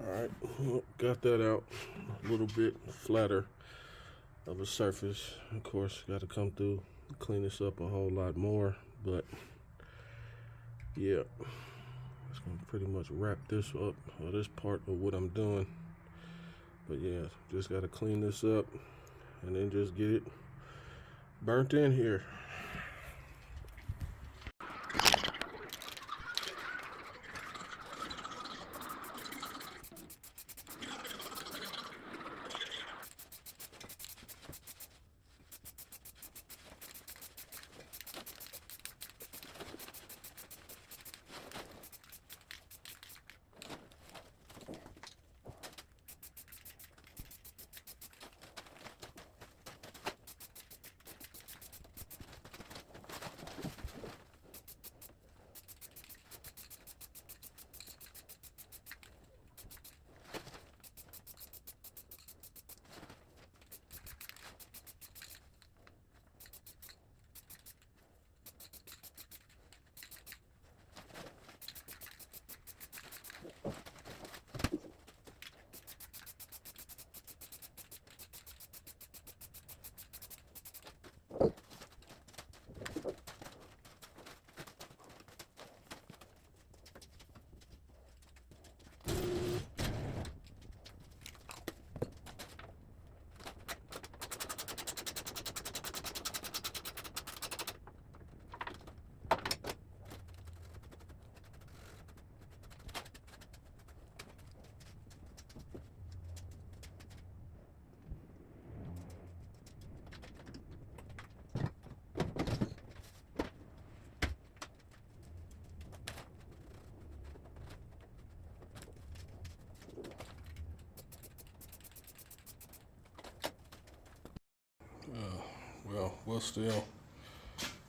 Alright, got that out. A little bit flatter of a surface. Of course, got to come through, clean this up a whole lot more. But yeah, it's going to pretty much wrap this up, or this part of what I'm doing. But yeah, just got to clean this up and then just get it burnt in here.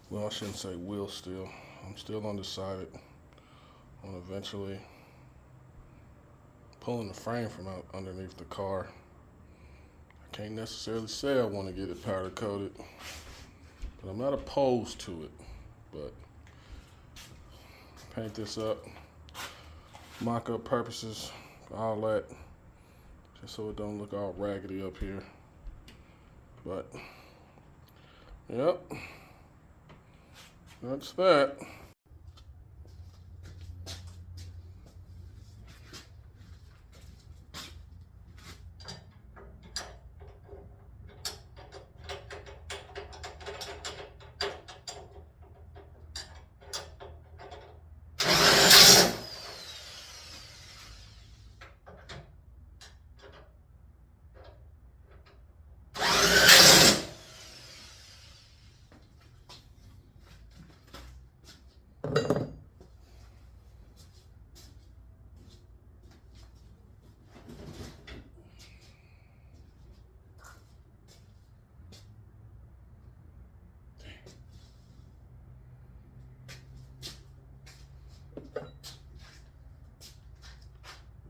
Well, I shouldn't say I'm still undecided on eventually pulling the frame from out underneath the car. I can't necessarily say I want to get it powder coated, but I'm not opposed to it. But paint this up, mock-up purposes, all that, just so it don't look all raggedy up here. But, yep, that's that.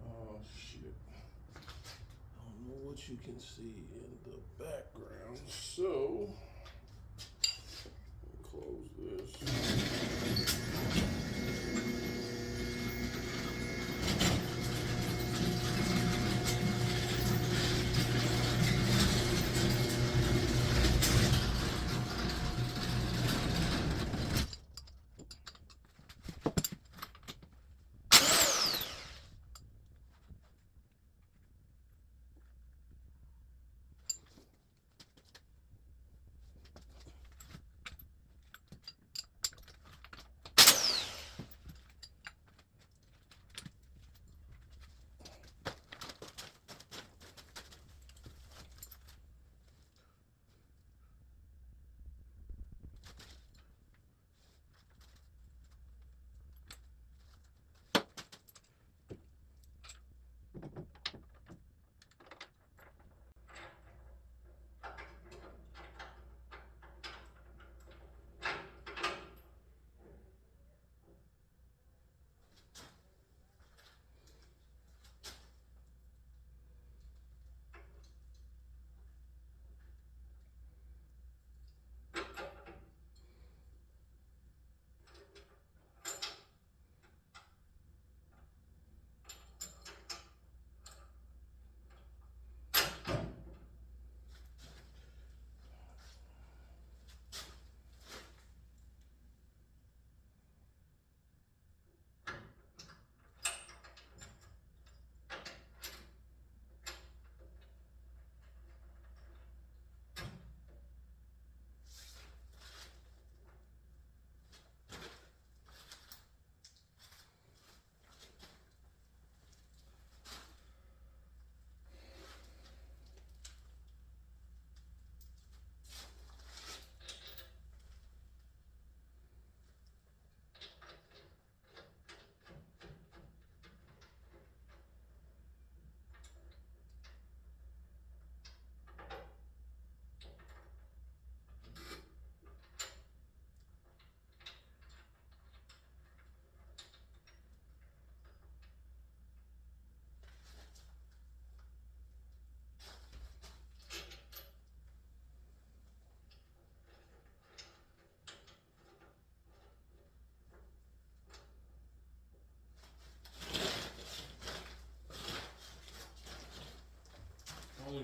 Oh, shit. I don't know what you can see in the background, so close this.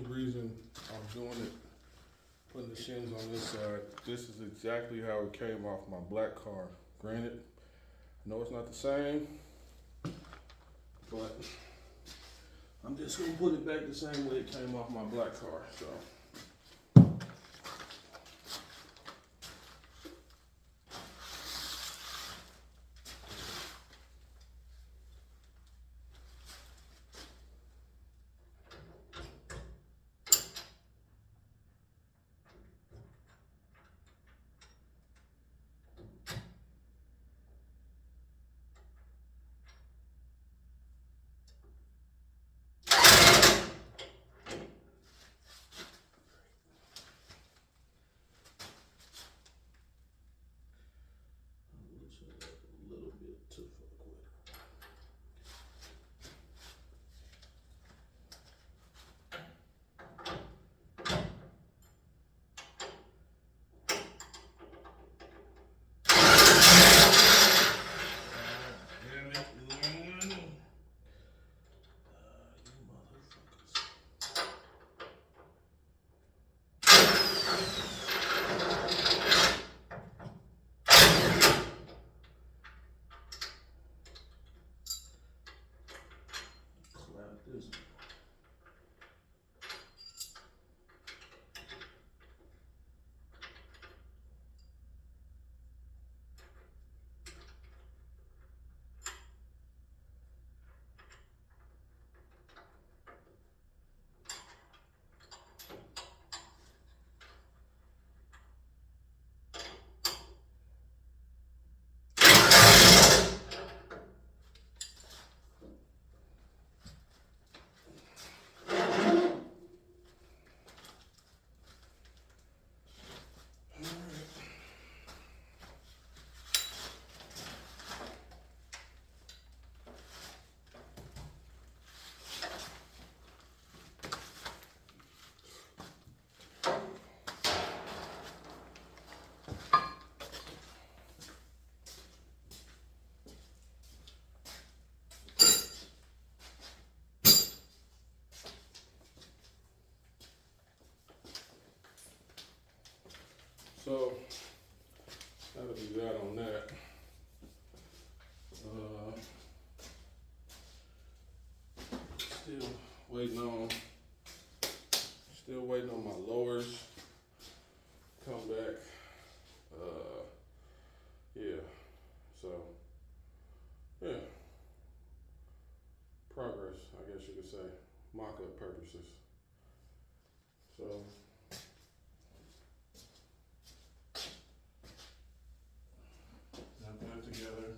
only reason I'm doing it, putting the shims on this side, this is exactly how it came off my black car. Granted, I know it's not the same, but I'm just gonna put it back the same way it came off my black car, so. A little bit to fuck with. Damn it. You motherfuckers. Clap this. So that'll be that on that. Still waiting on my lowers. Come back. Yeah. So yeah. Progress, I guess you could say. Mock-up purposes. So got that together.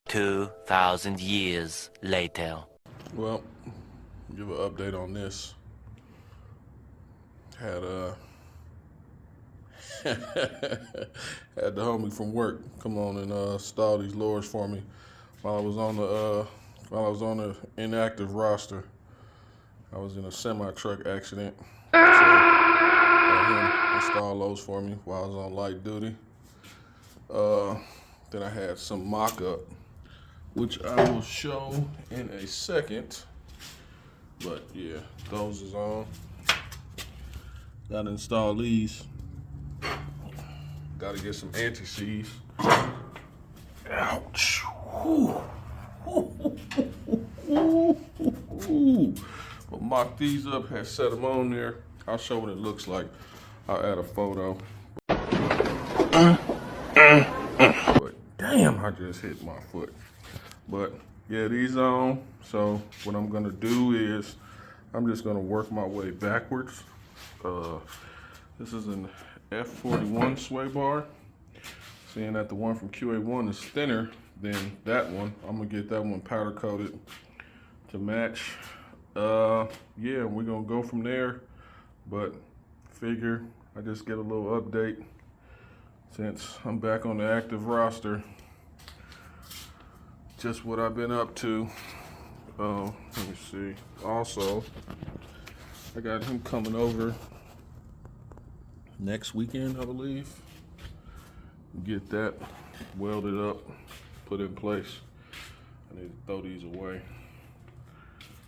"2,000 years later." Well, give an update on this. Had had the homie from work come on and install these lowers for me while I was on the inactive roster. I was in a semi-truck accident, so had him install those for me while I was on light duty. Then I had some mock-up, which I will show in a second. But yeah, those is on. Gotta install these. Gotta get some anti-seize. Ouch. But mock these up, had set them on there. I'll show what it looks like. I'll add a photo. But damn, I just hit my foot. But Yeah, these on. So what I'm gonna do is I'm just gonna work my way backwards. This is an F41 sway bar. Seeing that the one from QA1 is thinner than that one, I'm gonna get that one powder coated to match. Yeah, we're gonna go from there. But figure I just get a little update since I'm back on the active roster. Just what I've been up to. Let me see. Also, I got him coming over next weekend, I believe. Get that welded up, put in place. I need to throw these away.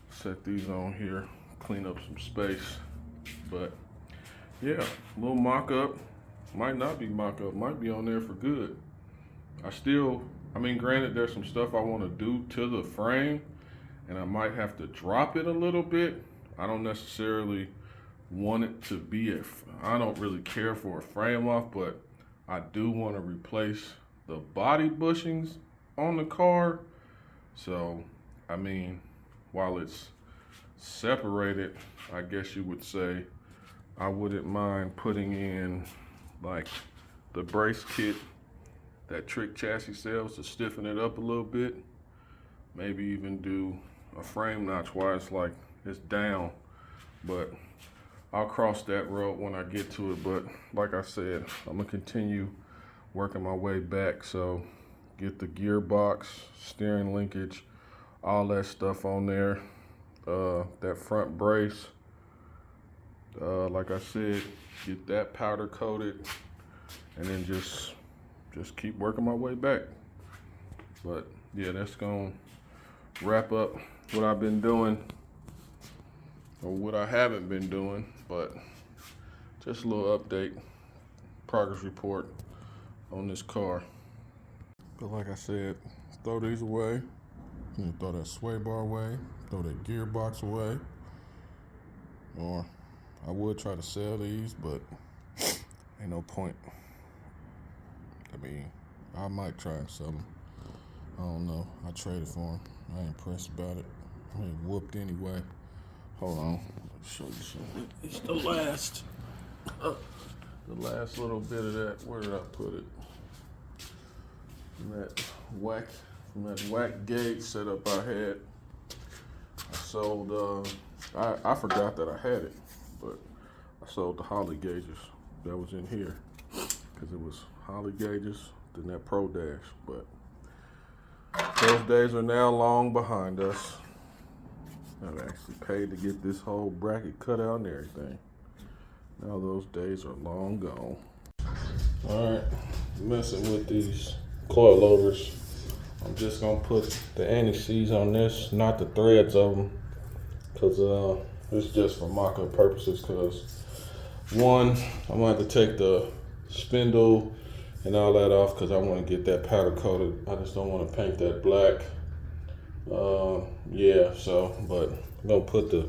Set these on here, clean up some space. But yeah, a little mock-up. Might not be mock-up, might be on there for good. I mean, granted, there's some stuff I want to do to the frame, and I might have to drop it a little bit. I don't necessarily want it to be I don't really care for a frame off, but I do want to replace the body bushings on the car. So, I mean, while it's separated, I guess you would say, I wouldn't mind putting in like the brace kit that Trick Chassis sells to stiffen it up a little bit. Maybe even do a frame notch while it's down. But I'll cross that road when I get to it. But like I said, I'm gonna continue working my way back. So get the gearbox, steering linkage, all that stuff on there. That front brace, like I said, get that powder coated, and then just keep working my way back. But yeah, that's gonna wrap up what I've been doing, or what I haven't been doing, but just a little update, progress report on this car. But like I said, throw these away. Throw that sway bar away, throw that gearbox away. Or I would try to sell these, but ain't no point. I mean, I might try and sell them. I don't know. I traded for them. I ain't pressed about it. I ain't whooped anyway. Hold on. I'll show you something. It's the last little bit of that. Where did I put it? From that whack gauge setup I had. I sold, I forgot that I had it, but I sold the Holly gauges that was in here, because it was Holly gauges, then that Pro Dash. But those days are now long behind us. I've actually paid to get this whole bracket cut out and everything. Now those days are long gone. All right, messing with these coilovers. I'm just gonna put the anti-seize on this, not the threads of them, because it's just for mock-up purposes. Because one, I'm gonna have to take the spindle and all that off, because I want to get that powder coated. I just don't want to paint that black. Yeah, so, but I'm gonna put the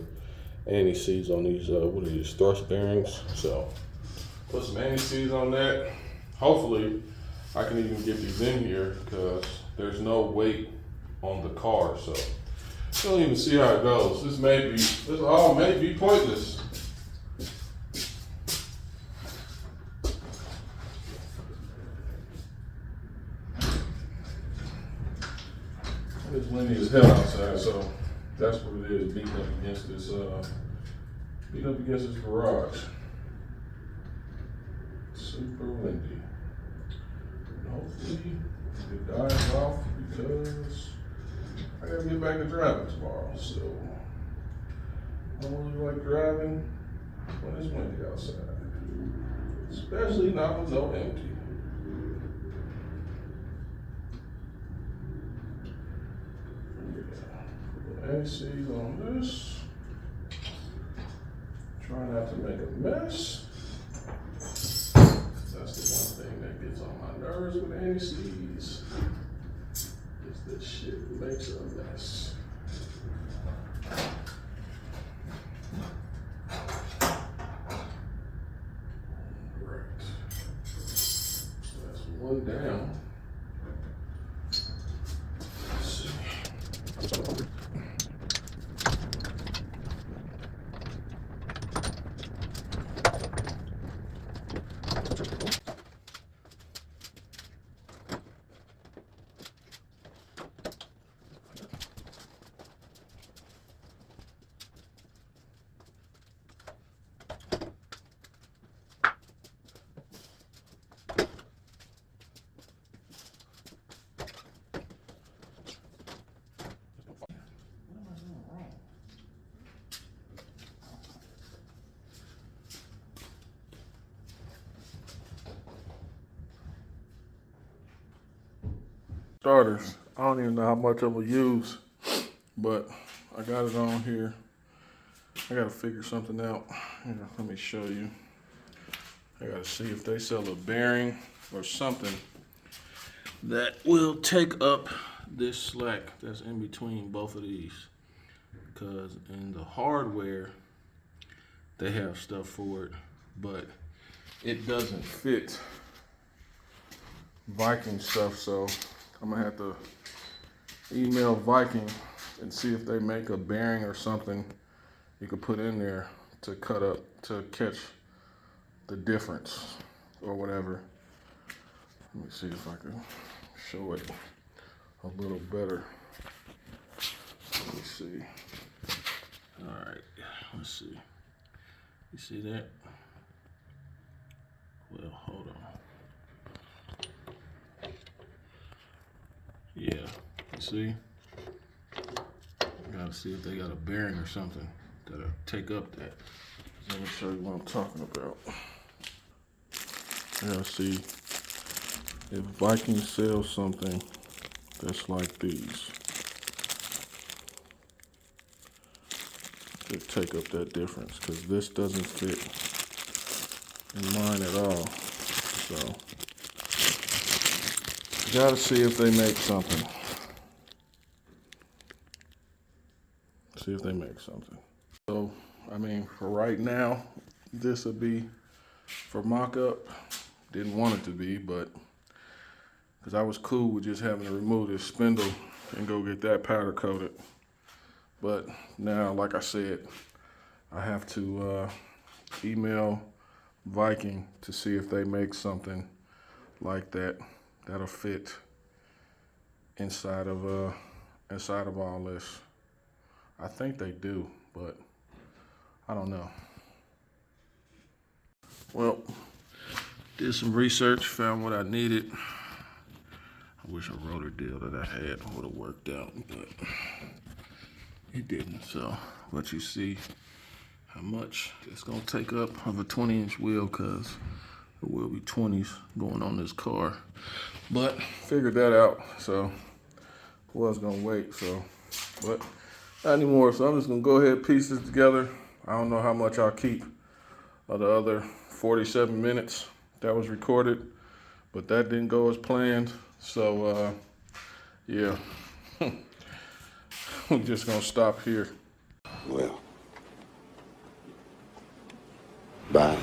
anti-seize on these, what are these, thrust bearings. So put some anti-seize on that. Hopefully I can even get these in here, because there's no weight on the car, so you don't even see how it goes. This all may be pointless. It's windy as hell outside, so that's what it is, beating up against this garage. Super windy. And hopefully it dies off, because I gotta get back to driving tomorrow. So I don't really like driving when it's windy outside, especially not with no empty. AC's on this. Try not to make a mess. That's the one thing that gets on my nerves with AC's. Is that shit makes a mess. Right. So that's one down. Let's see. starters. I don't even know how much I'm gonna use, but I got it on here. I gotta figure something out. Here, let me show you. I gotta see if they sell a bearing or something that will take up this slack that's in between both of these. Because in the hardware, they have stuff for it, but it doesn't fit Viking stuff, so I'm gonna have to email Viking and see if they make a bearing or something you could put in there to cut up, to catch the difference or whatever. Let me see if I can show it a little better. Let me see. All right, let's see. You see that? Well, hold on. Yeah, you see? Gotta see if they got a bearing or something that'll take up that. Let me show you what I'm talking about. I gotta see if Viking sells something that's like these to take up that difference, because this doesn't fit in mine at all. So, gotta see if they make something. See if they make something. So, I mean, for right now, this would be for mock-up. Didn't want it to be, but because I was cool with just having to remove this spindle and go get that powder coated. But now, like I said, I have to email Viking to see if they make something like that that'll fit inside of all this. I think they do, but I don't know. Well, did some research, found what I needed. I wish a rotor deal that I had would have worked out, but it didn't. So, but you see how much it's gonna take up of a 20-inch wheel, cause there will be 20s going on this car. But figured that out, so was gonna wait, so, but not anymore. So I'm just gonna go ahead and piece this together. I don't know how much I'll keep of the other 47 minutes that was recorded, but that didn't go as planned. So yeah, we're just gonna stop here. Well, bye.